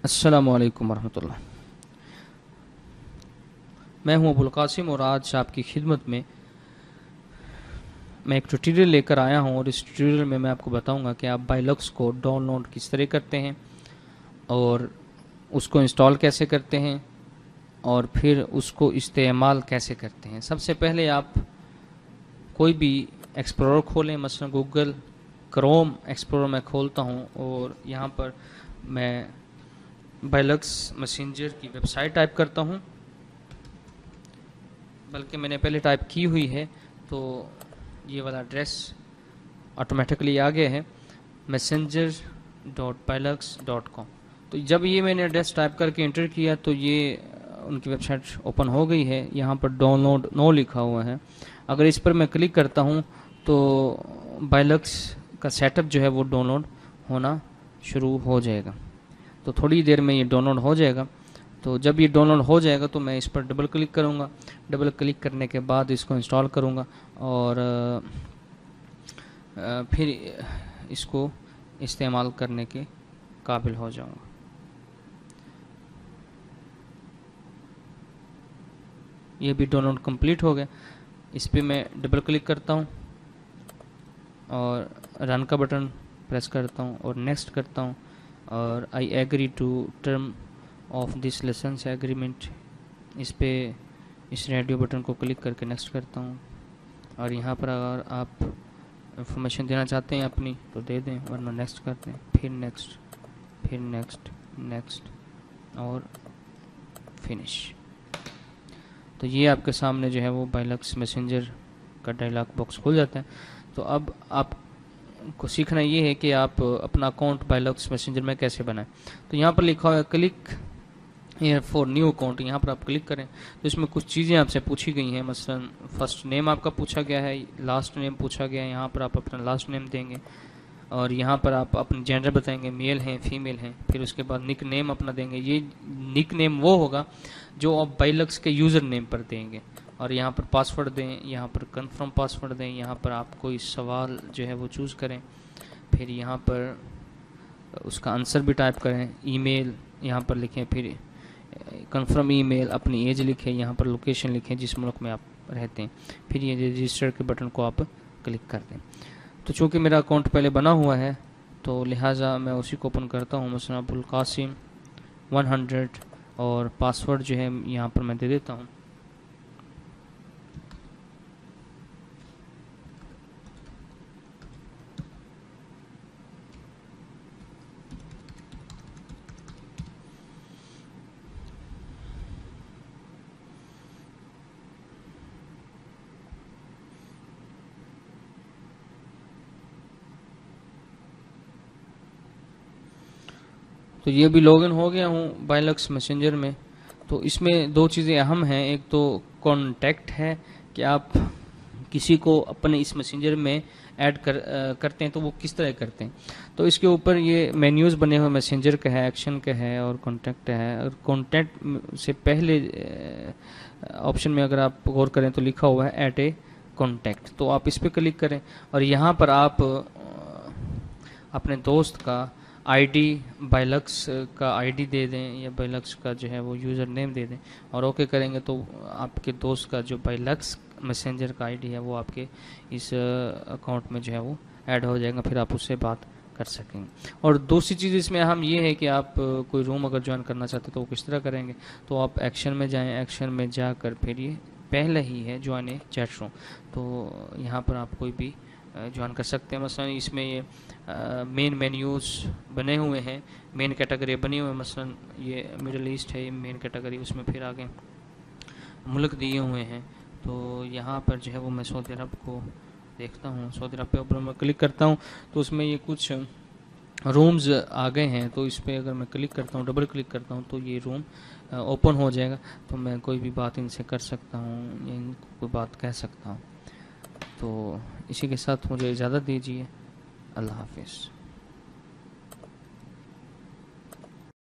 السلام علیکم ورحمۃ اللہ. میں ہوں ابو القاسم اور آج آپ کی خدمت میں ایک ٹیوٹوریل لے کر آیا ہوں، اور اس ٹیوٹوریل میں آپ کو بتاؤں گا کہ آپ بائلکس کو ڈاؤن لوڈ کس طرح کرتے ہیں اور اس کو انسٹال کیسے کرتے ہیں اور پھر اس کو استعمال کیسے کرتے ہیں. سب سے پہلے آپ کوئی بھی ایکسپلورر کھولیں، مثلا گوگل کروم ایکسپلورر میں کھولتا ہوں اور یہاں پر میں بائلکس میسنجر کی ویب سائٹ ٹائپ کرتا ہوں، بلکہ میں نے پہلے ٹائپ کی ہوئی ہے تو یہ والا ایڈریس آٹومیٹکلی آ گیا ہے messenger.bylux.com. تو جب یہ میں نے ایڈریس ٹائپ کر کے انٹر کیا تو یہ ان کی ویب سائٹ اوپن ہو گئی ہے. یہاں پر ڈاؤن لوڈ نو لکھا ہوا ہے. اگر اس پر میں کلک کرتا ہوں تو بائلکس کا سیٹ اپ جو ہے وہ ڈاؤن لوڈ ہونا شروع ہو جائے گا. تو تھوڑی دیر میں یہ ڈاؤن لوڈ ہو جائے گا. تو جب یہ ڈاؤن لوڈ ہو جائے گا تو میں اس پر ڈبل کلک کروں گا. ڈبل کلک کرنے کے بعد اس کو انسٹال کروں گا اور پھر اس کو استعمال کرنے کے قابل ہو جاؤں گا. یہ بھی ڈاؤن لوڈ کمپلیٹ ہو گیا. اس پہ میں ڈبل کلک کرتا ہوں اور رن کا بٹن پریس کرتا ہوں اور نیکسٹ کرتا ہوں اور I agree to term of this license agreement, اس پہ اس ریڈیو بٹن کو کلک کر کے نیکسٹ کرتا ہوں. اور یہاں پر اگر آپ انفارمیشن دینا چاہتے ہیں اپنی تو دے دیں، ورنہ نیکسٹ کرتے ہیں، پھر نیکسٹ، پھر نیکسٹ، نیکسٹ اور فنش. تو یہ آپ کے سامنے جو ہے وہ بائلکس میسنجر کا ڈائلاگ باکس کھل جاتا ہے. تو اب آپ کو سیکھنا یہ ہے کہ آپ اپنا اکاؤنٹ بائلکس میسنجر میں کیسے بنائیں. تو یہاں پر لکھا ہوا ہے click here for new account, یہاں پر آپ کلک کریں تو اس میں کچھ چیزیں آپ سے پوچھی گئی ہیں. مثلا فرسٹ نیم آپ کا پوچھا گیا ہے، لاسٹ نیم پوچھا گیا ہے، یہاں پر آپ اپنا لاسٹ نیم دیں گے اور یہاں پر آپ اپنے جینڈر بتائیں گے، میل ہیں فیمیل ہیں. پھر اس کے بعد نک نیم اپنا دیں گے. یہ نک نیم وہ ہوگا جو آپ بائلکس کے یوزر نیم پر دیں گے. اور یہاں پر پاسورڈ دیں، یہاں پر کنفرم پاسورڈ دیں. یہاں پر آپ کوئی سوال جو ہے وہ چوز کریں، پھر یہاں پر اس کا آنسر بھی ٹائپ کریں. ای میل یہاں پر لکھیں، پھر کنفرم ای میل، اپنی ایج لکھیں، یہاں پر لوکیشن لکھیں جس ملک میں آپ رہتے ہیں. پھر یہ رجسٹر کے بٹن کو آپ کلک کر دیں. تو چونکہ میرا اکاؤنٹ پہلے بنا ہوا ہے تو لہٰذا میں اسی کو اوپن کرتا ہوں، مثلا ابو القاسم 100 اور پاسورڈ جو ہے یہاں پر میں دے دیتا ہوں. تو یہ بھی لاگ ان ہو گیا ہوں بائلکس میسنجر میں. تو اس میں دو چیزیں اہم ہیں. ایک تو کانٹیکٹ ہے کہ آپ کسی کو اپنے اس میسنجر میں ایڈ کرتے ہیں تو وہ کس طرح کرتے ہیں. تو اس کے اوپر یہ مینیوز بنے ہوئے میسنجر کا ہے، ایکشن کا ہے اور کانٹیکٹ ہے. اور کانٹیکٹ سے پہلے آپشن میں اگر آپ غور کریں تو لکھا ہوا ہے ایٹ اے کانٹیکٹ. تو آپ اس پہ کلک کریں اور یہاں پر آپ اپنے دوست کا آئی ڈی، بائلکس کا آئی ڈی دے دیں یا بائلکس کا جو ہے وہ یوزر نیم دے دیں اور اوکے کریں گے تو آپ کے دوست کا جو بائلکس میسنجر کا آئی ڈی ہے وہ آپ کے اس اکاؤنٹ میں جو ہے وہ ایڈ ہو جائے گا. پھر آپ اس سے بات کر سکیں گے. اور دوسری چیز اس میں اہم یہ ہے کہ آپ کوئی روم اگر جوائن کرنا چاہتے تو وہ کس طرح کریں گے. تو آپ ایکشن میں جائیں، ایکشن میں جا کر پھر یہ پہلے ہی ہے جوائن اے چیٹ روم، تو یہاں پر آپ کوئی بھی جوائن کر سکتے ہیں. مثلا اس میں یہ مین مینیوز بنے ہوئے ہیں، مین کیٹیگری بنی ہوئی ہیں. مثلا یہ مڈل ایسٹ ہے، یہ مین کیٹیگری، اس میں پھر آگے ملک دیے ہوئے ہیں. تو یہاں پر جو ہے وہ میں سعودی عرب کو دیکھتا ہوں. سعودی عرب پہ اوپر میں کلک کرتا ہوں تو اس میں یہ کچھ رومز آ گئے ہیں. تو اس پہ اگر میں کلک کرتا ہوں، ڈبل کلک کرتا ہوں تو یہ روم اوپن ہو جائے گا. تو میں کوئی بھی بات ان سے کر سکتا ہوں یا ان کو کوئی بات کہہ سکتا ہوں. تو اسی کے ساتھ مجھے اجازت دیجیے. اللہ حافظ.